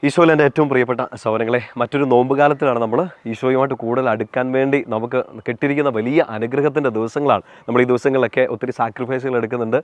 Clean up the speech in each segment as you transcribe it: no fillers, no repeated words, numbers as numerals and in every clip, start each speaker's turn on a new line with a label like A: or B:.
A: ഈശോയിൽ എൻ്റെ ഏറ്റവും പ്രിയപ്പെട്ട സഹോദരങ്ങളെ, മറ്റൊരു നോമ്പുകാലത്തിലാണ് നമ്മൾ ഈശോയുമായിട്ട് കൂടുതൽ അടുക്കാൻ വേണ്ടി നമുക്ക് കിട്ടിയിരിക്കുന്ന വലിയ അനുഗ്രഹത്തിൻ്റെ ദിവസങ്ങളാണ്. നമ്മൾ ഈ ദിവസങ്ങളിലൊക്കെ ഒത്തിരി സാക്രിഫൈസുകൾ എടുക്കുന്നുണ്ട്,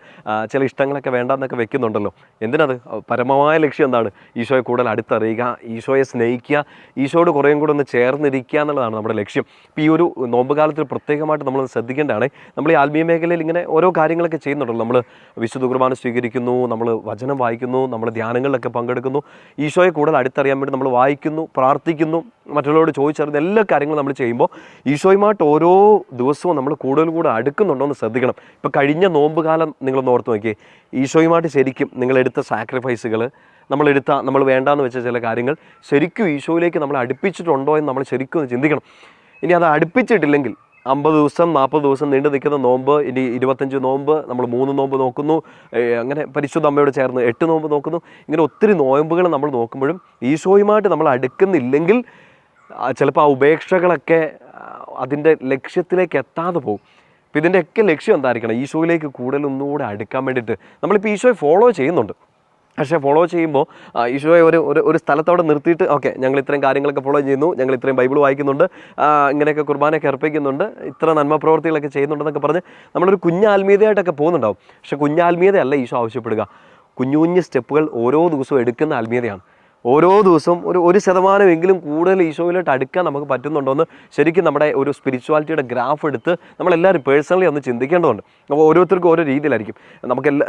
A: ചില ഇഷ്ടങ്ങളൊക്കെ വേണ്ടെന്നൊക്കെ വെക്കുന്നുണ്ടല്ലോ. എന്തിനത്? പരമമായ ലക്ഷ്യം എന്താണ്? ഈശോയെ കൂടുതൽ അടുത്തറിയുക, ഈശോയെ സ്നേഹിക്കുക, ഈശോയോട് കുറേയും കൂടെ ഒന്ന് ചേർന്നിരിക്കുക എന്നുള്ളതാണ് നമ്മുടെ ലക്ഷ്യം. ഇപ്പോൾ ഈ ഒരു നോമ്പുകാലത്തിൽ പ്രത്യേകമായിട്ട് നമ്മൾ ശ്രദ്ധിക്കേണ്ടതാണ്. നമ്മൾ ഈ ആത്മീയ മേഖലയിൽ ഇങ്ങനെ ഓരോ കാര്യങ്ങളൊക്കെ ചെയ്യുന്നുണ്ടല്ലോ. നമ്മൾ വിശുദ്ധ കുർബാന സ്വീകരിക്കുന്നു, നമ്മൾ വചനം വായിക്കുന്നു, നമ്മൾ ധ്യാനങ്ങളിലൊക്കെ പങ്കെടുക്കുന്നു, ഈശോയെ കൂടുതൽ അടുത്തറിയാൻ വേണ്ടി നമ്മൾ വായിക്കുന്നു, പ്രാർത്ഥിക്കുന്നു, മറ്റുള്ളവരോട് ചോദിച്ചറിയുന്ന എല്ലാ കാര്യങ്ങളും നമ്മൾ ചെയ്യുമ്പോൾ ഈശോയുമായിട്ട് ഓരോ ദിവസവും നമ്മൾ കൂടുതൽ അടുക്കുന്നുണ്ടോ എന്ന് ശ്രദ്ധിക്കണം. ഇപ്പോൾ കഴിഞ്ഞ നോമ്പ് കാലം നിങ്ങളൊന്ന് ഓർത്ത് നോക്കിയേ. ഈശോയുമായിട്ട് ശരിക്കും നിങ്ങളെടുത്ത സാക്രിഫൈസുകൾ, നമ്മൾ വേണ്ടാന്ന് വെച്ച ചില കാര്യങ്ങൾ ശരിക്കും ഈശോയിലേക്ക് നമ്മൾ അടുപ്പിച്ചിട്ടുണ്ടോ എന്ന് നമ്മൾ ശരിക്കും ഒന്ന് ചിന്തിക്കണം. ഇനി അത് അടുപ്പിച്ചിട്ടില്ലെങ്കിൽ 50 ദിവസം 40 ദിവസം നീണ്ടു നിൽക്കുന്ന നോമ്പ്, ഇനി 25 നോമ്പ്, നമ്മൾ 3 നോമ്പ് നോക്കുന്നു, അങ്ങനെ പരിശുദ്ധ അമ്മയോട് ചേർന്ന് 8 നോമ്പ് നോക്കുന്നു, ഇങ്ങനെ ഒത്തിരി നോയമ്പുകൾ നമ്മൾ നോക്കുമ്പോഴും ഈശോയുമായിട്ട് നമ്മൾ അടുക്കുന്നില്ലെങ്കിൽ ചിലപ്പോൾ ആ ഉപേക്ഷകളൊക്കെ അതിൻ്റെ ലക്ഷ്യത്തിലേക്ക് എത്താതെ പോകും. അപ്പോൾ ഇതിൻ്റെയൊക്കെ ലക്ഷ്യം എന്തായിരിക്കണം? ഈശോയിലേക്ക് കൂടുതൽ ഒന്നുകൂടെ അടുക്കാൻ വേണ്ടിയിട്ട് നമ്മളിപ്പോൾ ഈശോയെ ഫോളോ ചെയ്യുന്നുണ്ട്. പക്ഷേ ഫോളോ ചെയ്യുമ്പോൾ ഈശോയെ ഒരു സ്ഥലത്തവിടെ നിർത്തിയിട്ട് ഓക്കെ, ഞങ്ങൾ ഇത്രയും കാര്യങ്ങളൊക്കെ ഫോളോ ചെയ്യുന്നു, ഞങ്ങൾ ഇത്രയും ബൈബിൾ വായിക്കുന്നുണ്ട്, ഇങ്ങനെയൊക്കെ കുർബാനയൊക്കെ അർപ്പിക്കുന്നുണ്ട്, ഇത്ര നന്മ പ്രവർത്തികളൊക്കെ ചെയ്യുന്നുണ്ടെന്നൊക്കെ പറഞ്ഞ് നമ്മളൊരു കുഞ്ഞാത്മീയതയായിട്ടൊക്കെ പോകുന്നുണ്ടാവും. പക്ഷേ കുഞ്ഞാത്മീയതയല്ല ഈശോ ആവശ്യപ്പെടുക. കുഞ്ഞു കുഞ്ഞു സ്റ്റെപ്പുകൾ ഓരോ ദിവസവും എടുക്കുന്ന ആത്മീയതയാണ്. ഓരോ ദിവസവും ഒരു ശതമാനമെങ്കിലും കൂടുതൽ ഈശോയിലോട്ട് അടുക്കാൻ നമുക്ക് പറ്റുന്നുണ്ടോയെന്ന് ശരിക്കും നമ്മുടെ ഒരു സ്പിരിച്വാലിറ്റിയുടെ ഗ്രാഫ് എടുത്ത് നമ്മളെല്ലാവരും പേഴ്സണലി ഒന്ന് ചിന്തിക്കേണ്ടതുണ്ട്. അപ്പോൾ ഓരോരുത്തർക്കും ഓരോ രീതിയിലായിരിക്കും.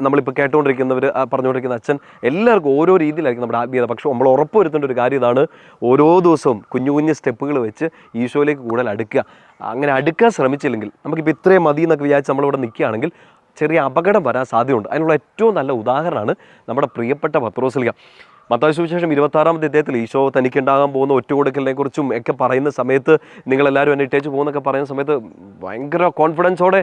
A: നമ്മളിപ്പോൾ കേട്ടുകൊണ്ടിരിക്കുന്നവർ, പറഞ്ഞുകൊണ്ടിരിക്കുന്ന അച്ഛൻ, എല്ലാവർക്കും ഓരോ രീതിയിലായിരിക്കും നമ്മുടെ ആത്മീയത. പക്ഷേ നമ്മൾ ഉറപ്പ് വരുത്തേണ്ട ഒരു കാര്യം ഇതാണ്: ഓരോ ദിവസവും കുഞ്ഞു കുഞ്ഞു സ്റ്റെപ്പുകൾ വെച്ച് ഈശോയിലേക്ക് കൂടുതൽ അടുക്കുക. അങ്ങനെ അടുക്കാൻ ശ്രമിച്ചില്ലെങ്കിൽ, നമുക്കിപ്പോൾ ഇത്രയും മതി എന്നൊക്കെ വിചാരിച്ച് നമ്മളിവിടെ നിൽക്കുകയാണെങ്കിൽ ചെറിയ അപകടം വരാൻ സാധ്യതയുണ്ട്. അതിനുള്ള ഏറ്റവും നല്ല ഉദാഹരണമാണ് നമ്മുടെ പ്രിയപ്പെട്ട പത്രോസ്ലീഹ. മത്തായി സുവിശേഷം 26-ാമത്തെ അധ്യായത്തിൽ ഈശോ തനിക്കുണ്ടാകാൻ പോകുന്ന ഒറ്റുകൊടുക്കലിനെ കുറിച്ചും ഒക്കെ പറയുന്ന സമയത്ത്, നിങ്ങളെല്ലാവരും എന്നെ ഇട്ടേച്ച് പോകുന്നൊക്കെ പറയുന്ന സമയത്ത് ഭയങ്കര കോൺഫിഡൻസോടെ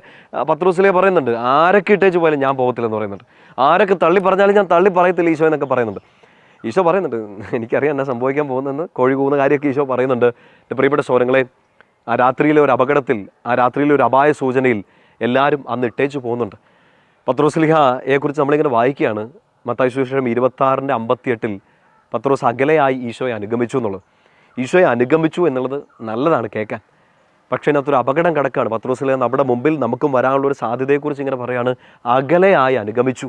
A: പത്രോസ്ലീഹ പറയുന്നുണ്ട്, ആരൊക്കെ ഇട്ടേച്ച് പോയാലും ഞാൻ പോകത്തില്ലെന്ന് പറയുന്നുണ്ട്. ആരൊക്കെ തള്ളി പറഞ്ഞാലും ഞാൻ തള്ളി പറയത്തില്ല ഈശോ എന്നൊക്കെ പറയുന്നുണ്ട്. ഈശോ പറയുന്നുണ്ട്, എനിക്കറിയാം എന്നാ സംഭവിക്കാൻ പോകുന്നതെന്ന്. കോഴി കൂവുന്ന കാര്യമൊക്കെ ഈശോ പറയുന്നുണ്ട്. എൻ്റെ പ്രിയപ്പെട്ട സഹോദരങ്ങളെ, ആ രാത്രിയിലെ ഒരു അപകടത്തിൽ, ആ രാത്രിയിലെ ഒരു അപായ സൂചനയിൽ എല്ലാവരും അന്ന് ഇട്ടേച്ച് പോകുന്നുണ്ട്. പത്രോസ്ലീഹയെക്കുറിച്ച് നമ്മളിങ്ങനെ വായിക്കുകയാണ്. മത്തായി സുവിശേഷം 26-58 പത്രോസ് അകലെയായി ഈശോയെ അനുഗമിച്ചു എന്നുള്ളത്. ഈശോയെ അനുഗമിച്ചു എന്നുള്ളത് നല്ലതാണ് കേൾക്കാൻ. പക്ഷേ അതിനകത്തൊരു അപകടം കിടക്കുകയാണ്. പത്രോസ്ലീഹ നമ്മുടെ മുമ്പിൽ നമുക്കും വരാനുള്ളൊരു സാധ്യതയെക്കുറിച്ച് ഇങ്ങനെ പറയുകയാണ്: അകലെയായി അനുഗമിച്ചു.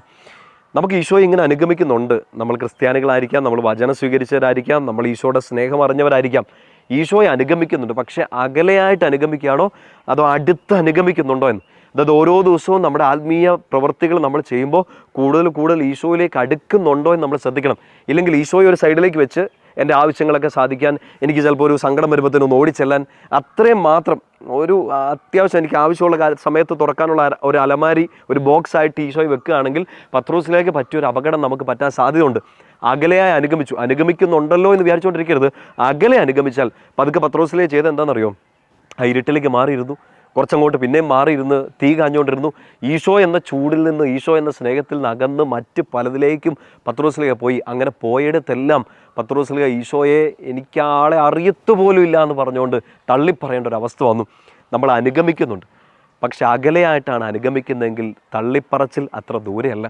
A: നമുക്ക് ഈശോയെ ഇങ്ങനെ അനുഗമിക്കുന്നുണ്ട്. നമ്മൾ ക്രിസ്ത്യാനികളായിരിക്കാം, നമ്മൾ വചനം സ്വീകരിച്ചവരായിരിക്കാം, നമ്മൾ ഈശോയുടെ സ്നേഹം അറിഞ്ഞവരായിരിക്കാം. ഈശോയെ അനുഗമിക്കുന്നുണ്ട്. പക്ഷേ അകലെയായിട്ട് അനുഗമിക്കുകയാണോ അതോ അടുത്ത് അനുഗമിക്കുന്നുണ്ടോ എന്ന്. അതായത് ഓരോ ദിവസവും നമ്മുടെ ആത്മീയ പ്രവൃത്തികൾ നമ്മൾ ചെയ്യുമ്പോൾ കൂടുതൽ ഈശോയിലേക്ക് അടുക്കുന്നുണ്ടോ എന്ന് നമ്മൾ ശ്രദ്ധിക്കണം. ഇല്ലെങ്കിൽ ഈശോയെ ഒരു സൈഡിലേക്ക് വെച്ച് എൻ്റെ ആവശ്യങ്ങളൊക്കെ സാധിക്കാൻ, എനിക്ക് ചിലപ്പോൾ ഒരു സങ്കടം വരുമ്പോഴത്തേനും ഓടിച്ചെല്ലാൻ, അത്രയും മാത്രം ഒരു അത്യാവശ്യം എനിക്ക് ആവശ്യമുള്ള സമയത്ത് തുറക്കാനുള്ള ഒരു അലമാരി, ഒരു ബോക്സ് ആയിട്ട് ഈശോയെ വെക്കുകയാണെങ്കിൽ പത്രോസിലേക്ക് പറ്റിയൊരു അപകടം നമുക്ക് പറ്റാൻ സാധ്യതയുണ്ട്. അകലെയായി അനുഗമിക്കുന്നുണ്ടല്ലോ എന്ന് വിചാരിച്ചുകൊണ്ടിരിക്കരുത്. അകലെ അനുഗമിച്ചാൽ പതുക്കെ പത്രോസിലേക്ക് ചെയ്ത് എന്താണെന്നറിയോ? ആ ഇരുട്ടിലേക്ക് മാറിയിരുന്നു, കുറച്ചങ്ങോട്ട് പിന്നെയും മാറിയിരുന്ന് തീ കാഞ്ഞുകൊണ്ടിരുന്നു. ഈശോ എന്ന ചൂടിൽ നിന്ന്, ഈശോ എന്ന സ്നേഹത്തിൽ നിന്ന് അകന്ന് മറ്റ് പലതിലേക്കും പത്രോസ്ലീഹ പോയി. അങ്ങനെ പോയിടത്തെല്ലാം പത്രോസ്ലീഹ ഈശോയെ എനിക്കാളെ അറിയത്തുപോലും ഇല്ല എന്ന് പറഞ്ഞുകൊണ്ട് തള്ളിപ്പറയേണ്ട ഒരു അവസ്ഥ വന്നു. നമ്മൾ അനുഗമിക്കുന്നുണ്ട്, പക്ഷെ അകലെയായിട്ടാണ് അനുഗമിക്കുന്നതെങ്കിൽ തള്ളിപ്പറച്ചിൽ അത്ര ദൂരെയല്ല.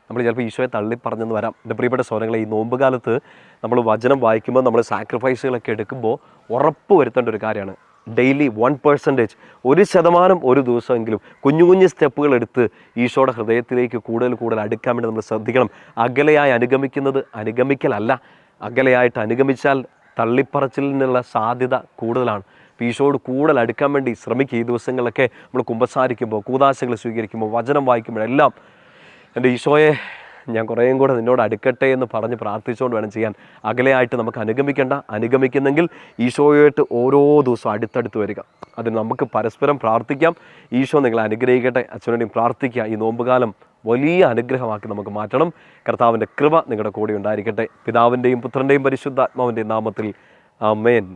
A: നമ്മൾ ചിലപ്പോൾ ഈശോയെ തള്ളിപ്പറഞ്ഞെന്ന് വരാം. എൻ്റെ പ്രിയപ്പെട്ട സഹോദരങ്ങളെ, ഈ നോമ്പ് കാലത്ത് നമ്മൾ വചനം വായിക്കുമ്പോൾ, നമ്മൾ സാക്രിഫൈസുകളൊക്കെ എടുക്കുമ്പോൾ ഉറപ്പ് വരുത്തേണ്ട ഒരു കാര്യമാണ്: ഡെയിലി 1%, 1% ഒരു ദിവസമെങ്കിലും കുഞ്ഞു സ്റ്റെപ്പുകൾ എടുത്ത് ഈശോയുടെ ഹൃദയത്തിലേക്ക് കൂടുതൽ അടുക്കാൻ വേണ്ടി നമ്മൾ ശ്രദ്ധിക്കണം. അകലെയായി അനുഗമിക്കുന്നത് അനുഗമിക്കലല്ല. അകലെയായിട്ട് അനുഗമിച്ചാൽ തള്ളിപ്പറച്ചിലിനുള്ള സാധ്യത കൂടുതലാണ്. ഈശോയോട് കൂടുതൽ അടുക്കാൻ വേണ്ടി ശ്രമിക്കുക. ഈ ദിവസങ്ങളിലൊക്കെ നമ്മൾ കുമ്പസാരിക്കുമ്പോൾ, കൂദാശകൾ സ്വീകരിക്കുമ്പോൾ, വചനം വായിക്കുമ്പോഴെല്ലാം എൻ്റെ ഈശോയെ ഞാൻ കുറേയും കൂടെ നിന്നോട് അടുക്കട്ടെ എന്ന് പറഞ്ഞ് പ്രാർത്ഥിച്ചുകൊണ്ട് വേണം ചെയ്യാൻ. അകലെയായിട്ട് നമുക്ക് അനുഗമിക്കുന്നെങ്കിൽ ഈശോയായിട്ട് ഓരോ ദിവസവും അടുത്തടുത്ത് വരിക. അതിന് നമുക്ക് പരസ്പരം പ്രാർത്ഥിക്കാം. ഈശോ നിങ്ങളെ അനുഗ്രഹിക്കട്ടെ. അച്ഛനോടും പ്രാർത്ഥിക്കുക. ഈ നോമ്പുകാലം വലിയ അനുഗ്രഹമാക്കി നമുക്ക് മാറ്റണം. കർത്താവിൻ്റെ കൃപ നിങ്ങളുടെ കൂടെ ഉണ്ടായിരിക്കട്ടെ. പിതാവിൻ്റെയും പുത്രൻ്റെയും പരിശുദ്ധാത്മാവിൻ്റെയും നാമത്തിൽ ആമേൻ.